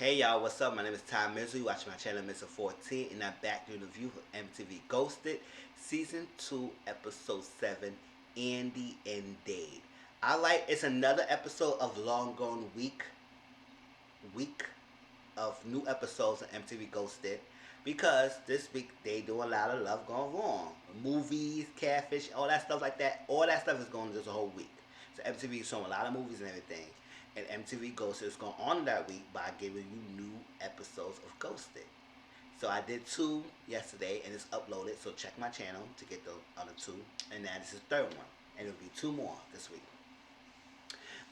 Hey y'all, what's up? My name is Mizzle. You watch my channel Mizzle 14, and I'm back doing a review for MTV Ghosted, Season 2, Episode 7, Andi and Dade. It's another episode of Long Gone week of new episodes of MTV Ghosted, because this week they do a lot of love going wrong. Movies, catfish, all that stuff like that. All that stuff is going on this whole week. So MTV is showing a lot of movies and everything. And MTV Ghosted is going on that week by giving you new episodes of Ghosted. So I did 2 yesterday and it's uploaded. So check my channel to get the other 2. And now this is the 3rd one. And it'll be 2 more this week.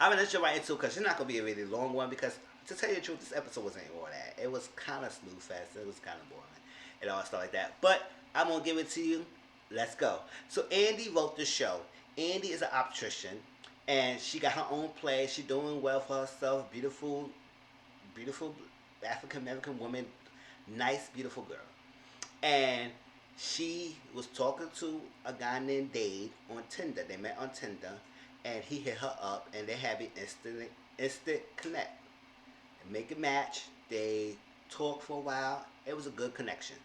I'm going to jump right into it because it's not going to be a really long one, because to tell you the truth, this episode wasn't all that. It was kind of snooze fest. It was kind of boring and all stuff like that. But I'm going to give it to you. Let's go. So Andi wrote the show. Andi is an obstetrician, and she got her own play. She's doing well for herself. Beautiful African American woman. Nice, beautiful girl. And she was talking to a guy named Dade on Tinder. They met on Tinder, and he hit her up, and they had an instant connect. They make a match. They talked for a while. It was a good connection.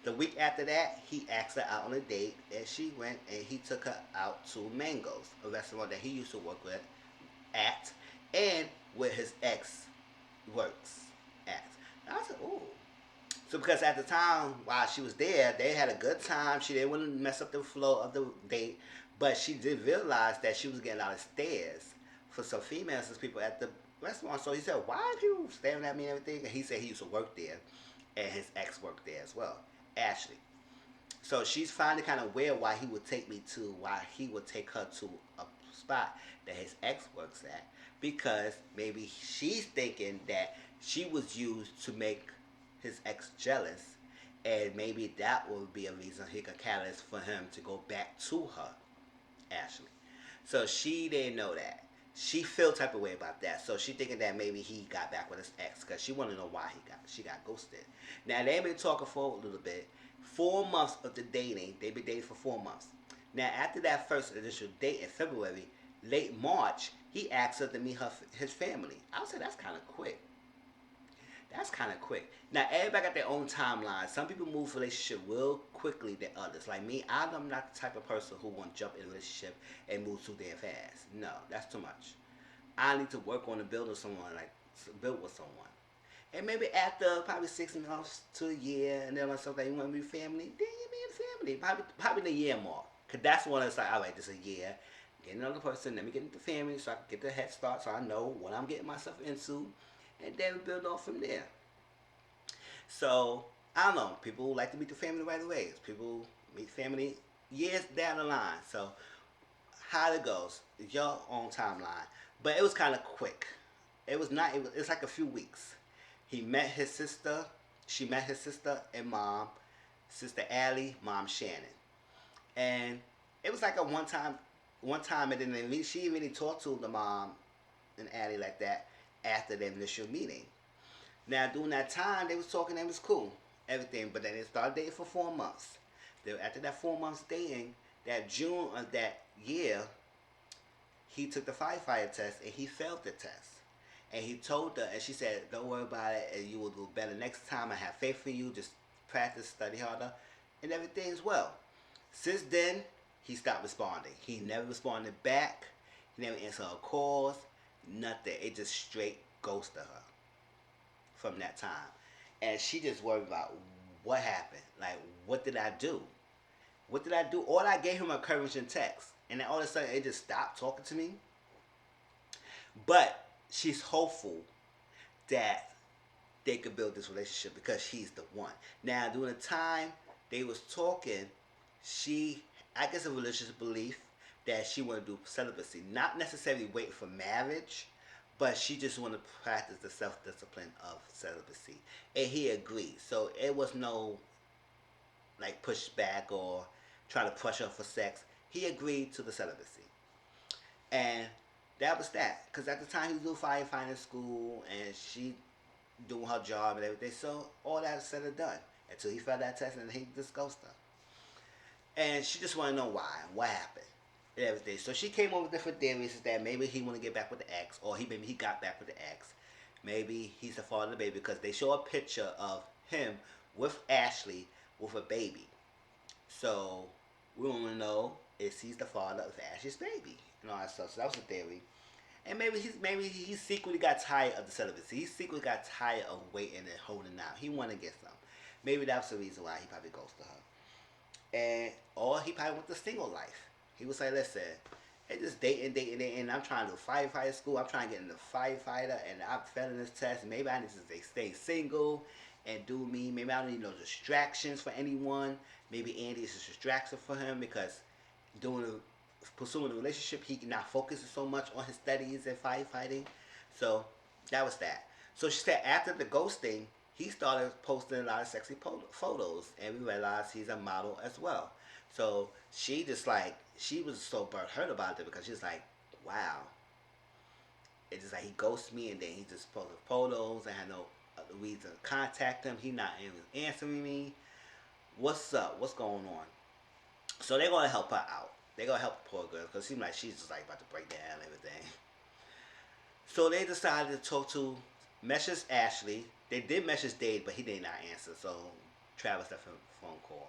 The week after that, he asked her out on a date, and she went, and he took her out to Mango's, a restaurant that he used to work with at, and where his ex works at. And I said, ooh. So because at the time, while she was there, they had a good time. She didn't want to mess up the flow of the date, but she did realize that she was getting a lot of stares for some females, as people at the restaurant. So he said, why are people staring at me and everything? And he said he used to work there, and his ex worked there as well, Ashley. So she's finding kind of weird why he would take her to a spot that his ex works at, because maybe she's thinking that she was used to make his ex jealous, and maybe that would be a reason, he could catalyst for him to go back to her, Ashley. So she didn't know that. She felt type of way about that. So she thinking that maybe he got back with his ex, because she wanted to know why she got ghosted. Now they've been talking for a little bit. 4 months of the dating. They've been dating for 4 months. Now after that first initial date in February, late March, he asked her to meet his family. I would say that's kind of quick. That's kind of quick. Now, everybody got their own timeline. Some people move relationship real quickly than others. Like me, I'm not the type of person who want to jump in a relationship and move too damn fast. No, that's too much. I need to work on the build with someone, build with someone. And maybe after probably 6 months to a year, and then myself like, you want to be family? Then you be in family. Probably the year mark. Because that's when it's like, all right, this is a year. Get another person, let me get into family so I can get the head start, so I know what I'm getting myself into. And then we build off from there. So, I don't know. People like to meet the family right away. People meet family years down the line. So, how it goes is your own timeline. But it was kind of quick. It was like a few weeks. He met his sister. She met his sister and mom. Sister Allie, mom Shannon. And it was like a one time, and then she didn't really talk to the mom and Allie like that after the initial meeting. Now, during that time, they was talking, it was cool, everything, but then they started dating for 4 months. After that 4 months dating, that June of that year, he took the firefighter test, and he failed the test. And he told her, and she said, don't worry about it, and you will do better next time. I have faith in you, just practice, study harder, and everything's well. Since then, he stopped responding. He never responded back. He never answered her calls. Nothing. It just straight ghosted her from that time. And she just worried about what happened. Like, what did I do? What did I do? All I gave him a encouraging text. And then all of a sudden, it just stopped talking to me. But she's hopeful that they could build this relationship because he's the one. Now, during the time they was talking, I guess a religious belief that she want to do celibacy. Not necessarily wait for marriage, but she just want to practice the self-discipline of celibacy. And he agreed. So it was no like pushback or trying to push her for sex. He agreed to the celibacy. And that was that. Because at the time he was doing firefighting school, and she doing her job and everything. So all that said and done. Until he failed that test, and he just ghosted her. And she just want to know why and what happened and everything. So she came up with different theories that maybe he want to get back with the ex, or maybe he got back with the ex. Maybe he's the father of the baby because they show a picture of him with Ashley with a baby. So we want to know if he's the father of Ashley's baby and all that stuff. So that was the theory. And maybe he secretly got tired of the celibacy. He secretly got tired of waiting and holding out. He wanted to get some. Maybe that's the reason why he probably goes to her. And or he probably went the single life. He was like, listen, it's just dating. I'm trying to do firefighter school. I'm trying to get into firefighter, and I'm failing this test. Maybe I need to stay single and do me. Maybe I don't need no distractions for anyone. Maybe Andy is a distraction for him because doing pursuing a relationship, he not focusing so much on his studies and firefighting. So that was that. So she said after the ghosting, he started posting a lot of sexy photos, and we realized he's a model as well. So she was so hurt about it because she was like, wow, it's just like he ghosts me, and then he just posted photos and had no reason to contact him. He not even answering me. What's up? What's going on? So they're gonna help her out. They're gonna help the poor girl because it seems like she's just like about to break down and everything. So they decided to talk to message Ashley. They did message Dade, but he did not answer. So Travis left a phone call,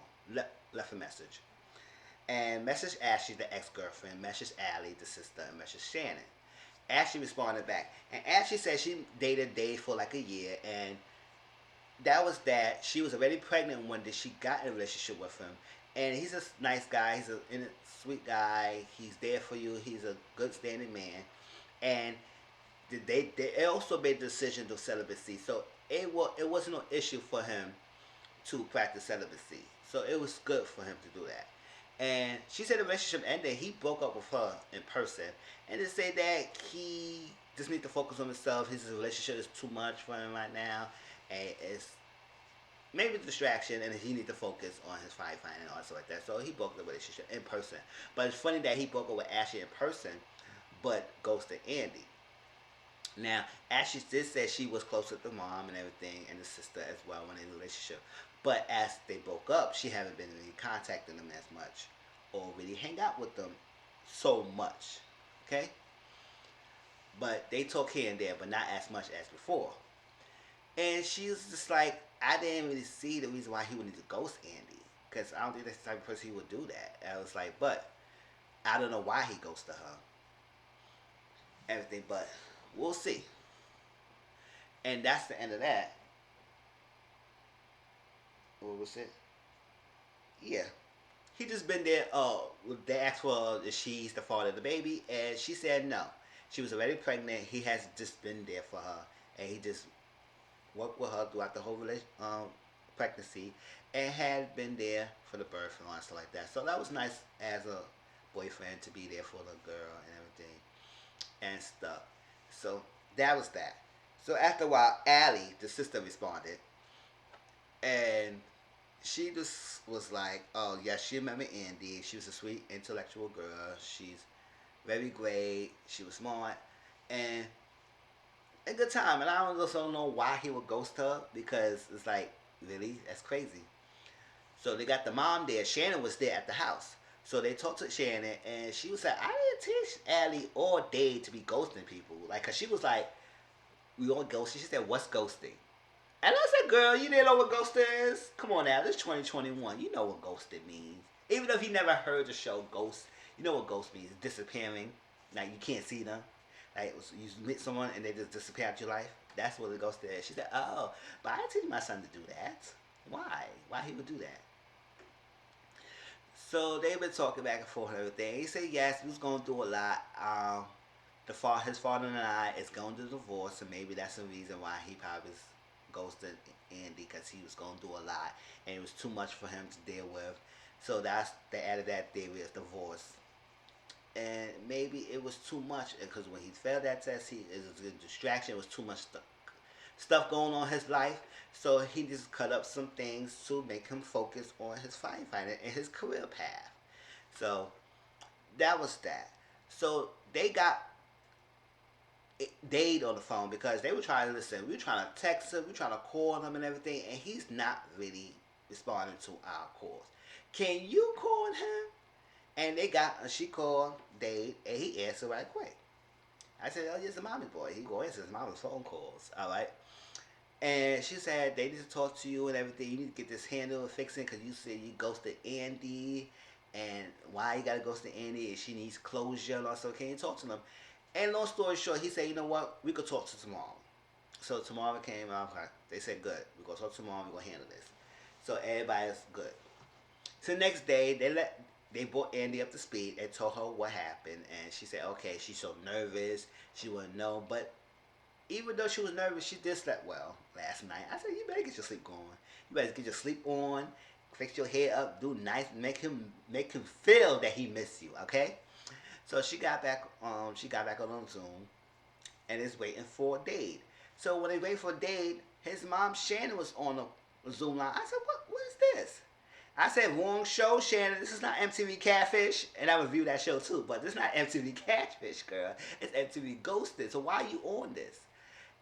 left a message, and message Ashley, the ex-girlfriend, message Allie, the sister, and message Shannon. Ashley responded back, and Ashley said she dated Dade for like a year, and that was that. She was already pregnant when she got in a relationship with him, and he's a nice guy. He's a sweet guy. He's there for you. He's a good standing man, and they also made the decision to celibacy. So it wasn't an issue for him to practice celibacy. So it was good for him to do that. And she said the relationship ended. He broke up with her in person, and they say that he just needs to focus on himself. His relationship is too much for him right now, and it's maybe a distraction, and he needs to focus on his firefighting and all stuff like that. So he broke the relationship in person. But it's funny that he broke up with Ashley in person, but ghosted Andy. Now, Ashley did say she was close with the mom and everything, and the sister as well when in a relationship. But as they broke up, she haven't been really contacting them as much, or really hang out with them so much. Okay, but they talk here and there, but not as much as before. And she was just like, I didn't really see the reason why he would need to ghost Andy, because I don't think that's the type of person he would do that. And I was like, but I don't know why he ghosted her. Everything, but we'll see. And that's the end of that. What was it? Yeah. He just been there. They asked for if she's the father of the baby, and she said no. She was already pregnant. He has just been there for her, and he just worked with her throughout the whole pregnancy, and had been there for the birth and all that stuff like that. So that was nice as a boyfriend to be there for the girl and everything and stuff. So that was that. So after a while, Allie, the sister, responded, and she just was like, "Oh yeah, she remembered Andy. She was a sweet, intellectual girl. She's very great. She was smart, and a good time." And I also don't know why he would ghost her, because it's like, really, that's crazy. So they got the mom there. Shannon was there at the house. So they talked to Shannon, and she was like, I didn't teach Allie or Dade to be ghosting people. Like, cause she was like, we all ghosting. She said, what's ghosting? And I said, girl, you didn't know what ghosting is? Come on now, this is 2021. You know what ghosting means. Even if you never heard the show Ghost, you know what ghost means. Disappearing. Like, you can't see them. Like, you meet someone and they just disappear out your life. That's what a ghost is. She said, oh, but I didn't teach my son to do that. Why? Why he would do that? So they've been talking back and forth and everything. He said yes, he was going through a lot. His father and I is going to divorce, and maybe that's the reason why he probably ghosted Andy, because he was going through a lot and it was too much for him to deal with. So they added that theory of divorce, and maybe it was too much because when he failed that test, it was a distraction. It was too much stuff going on in his life. So he just cut up some things to make him focus on his firefighting and his career path. So that was that. So they got Dade on the phone because they were trying to listen. We were trying to text him, we were trying to call him and everything, and he's not really responding to our calls. Can you call him? And she called Dade, and he answered right quick. I said, oh, he's a mommy's boy. He go answer his mama's phone calls. All right. And she said they need to talk to you and everything. You need to get this handle and fix it because you said you ghosted Andy, and why you gotta ghost Andy? And she needs closure. And also, can you talk to them? And long story short, he said, you know what? We could talk to tomorrow. So tomorrow came out. They said, good. We're gonna talk tomorrow. We're gonna handle this. So everybody's good. So the next day, they brought Andy up to speed and told her what happened, and she said, okay, she's so nervous. She wouldn't know, but even though she was nervous, she did sleep well last night. I said, you better get your sleep going. You better get your sleep on, fix your hair up, do nice, make him feel that he missed you. Okay. So she got back. She got back on Zoom, and is waiting for Dade. So when they wait for Dade, his mom Shannon was on the Zoom line. I said, what is this? I said, wrong show, Shannon. This is not MTV Catfish. And I reviewed that show too. But this is not MTV Catfish, girl. It's MTV Ghosted. So why are you on this?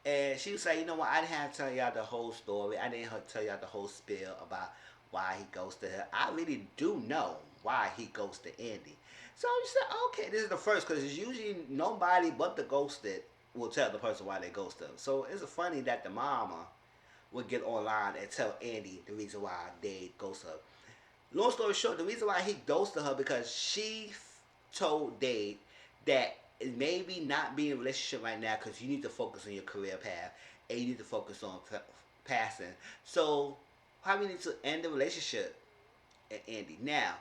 And she was like, you know what? I didn't have to tell y'all the whole story. I didn't have to tell y'all the whole spiel about why he ghosted her. I really do know why he ghosted Andy. So she said, okay, this is the first. Because it's usually nobody but the ghosted will tell the person why they ghosted them. So it's funny that the mama would get online and tell Andy the reason why they ghosted her. Long story short, the reason why he ghosted her because she told Dade that it maybe not be in a relationship right now because you need to focus on your career path and you need to focus on passing. So probably need to end the relationship at Andy. Now,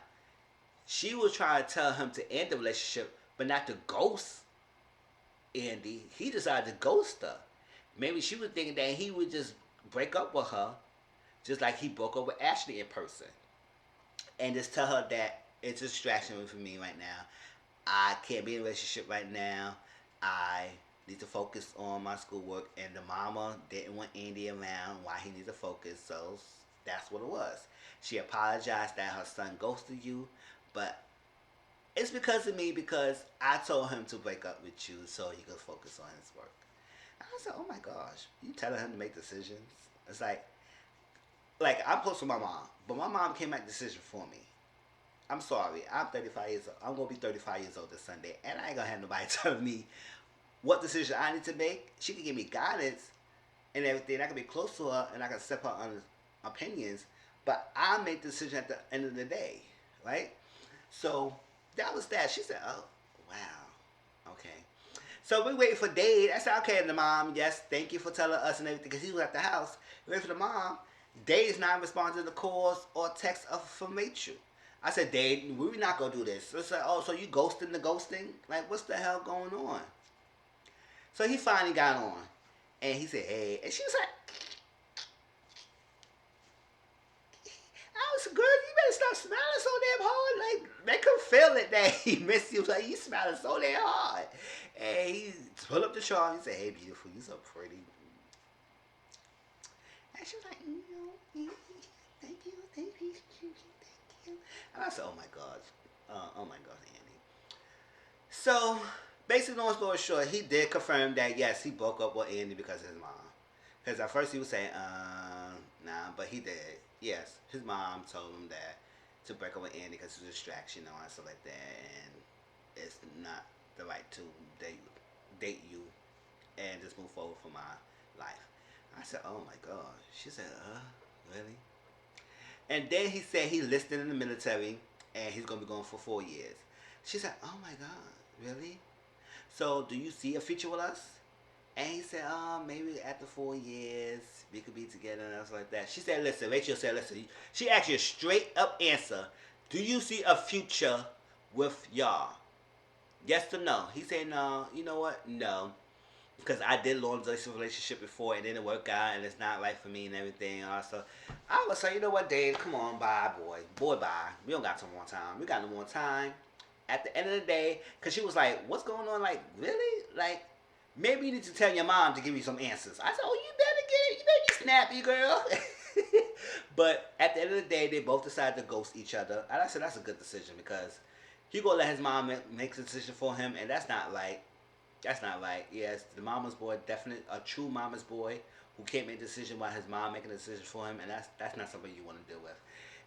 she was trying to tell him to end the relationship, but not to ghost Andy. He decided to ghost her. Maybe she was thinking that he would just break up with her, just like he broke up with Ashley in person, and just tell her that it's a distraction for me right now. I can't be in a relationship right now. I need to focus on my schoolwork. And the mama didn't want Andy around why he needs to focus. So that's what it was. She apologized that her son ghosted you. But it's because of me because I told him to break up with you so he could focus on his work. I said, oh my gosh. You telling him to make decisions? It's like I'm close to my mom. But my mom can't make decisions for me. I'm sorry. I'm 35 years old. I'm going to be 35 years old this Sunday. And I ain't going to have nobody telling me what decision I need to make. She can give me guidance and everything. I can be close to her and I can accept her opinions. But I make the decision at the end of the day. Right? So that was that. She said, oh, wow. Okay. So we waited for Dade. I said, okay, the mom, yes, thank you for telling us and everything. Because he was at the house. We waited for the mom. Dade is not responding to calls or texts from Rachel. I said, Dade, we're not going to do this. So it's like, oh, so you ghosting the ghosting? Like, what's the hell going on? So he finally got on. And he said, hey. And she was like, I was, girl, you better stop smiling so damn hard. Like, make him feel it that he missed you. Like, you smiling so damn hard. And he pulled up the charm. He said, hey, beautiful, you so pretty. And she was like, thank you. And I said, oh my God. Oh my God, Andy. So, basically, long story short, he did confirm that, yes, he broke up with Andy because of his mom. Because at first he was saying, nah, but he did. Yes, his mom told him that to break up with Andy because it's a distraction and stuff like that. And it's not the right to date you and just move forward for my life. I said, oh my God. She said, really? And then he said he listed in the military and he's going to be going for 4 years. She said, oh my God, really? So do you see a future with us? And he said, maybe after 4 years we could be together and stuff like that. She said, listen, Rachel said, listen, she asked you a straight up answer. Do you see a future with y'all? Yes or no? He said, no. You know what? No. Because I did long distance relationship before and it didn't work out and it's not right for me and everything. Also, I was like, you know what, Dave? Come on, bye, boy. Boy, bye. We don't got no more time. We got no more time. At the end of the day, because she was like, what's going on? Like, really? Like, maybe you need to tell your mom to give you some answers. I said, oh, you better get it. You better be snappy, girl. But at the end of the day, they both decided to ghost each other. And I said, that's a good decision because he going to let his mom make the decision for him. And that's not right. That's not right. Yes, the mama's boy, definitely a true mama's boy who can't make a decision while his mom making a decision for him, and that's not something you want to deal with.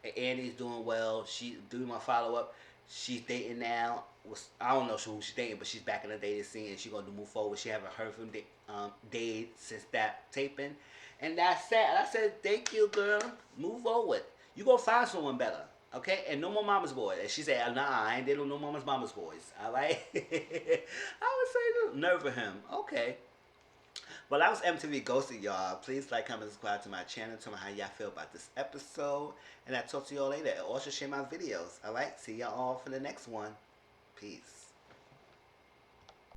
And Andy's doing well. She doing my follow up. She's dating now. I don't know who she's dating, but she's back in the dating scene, and she's gonna move forward. She haven't heard from Dade since that taping, and that's sad. I said, "Thank you, girl. Move forward. You gonna find someone better, okay? And no more mama's boy." And she said, "Nah, I ain't dating no mama's boys. All right." I would say, nerve for him. Okay. Well, that was MTV Ghosted, y'all. Please like, comment, subscribe to my channel. Tell me how y'all feel about this episode. And I'll talk to y'all later. And also share my videos. All right? See y'all all for the next one. Peace.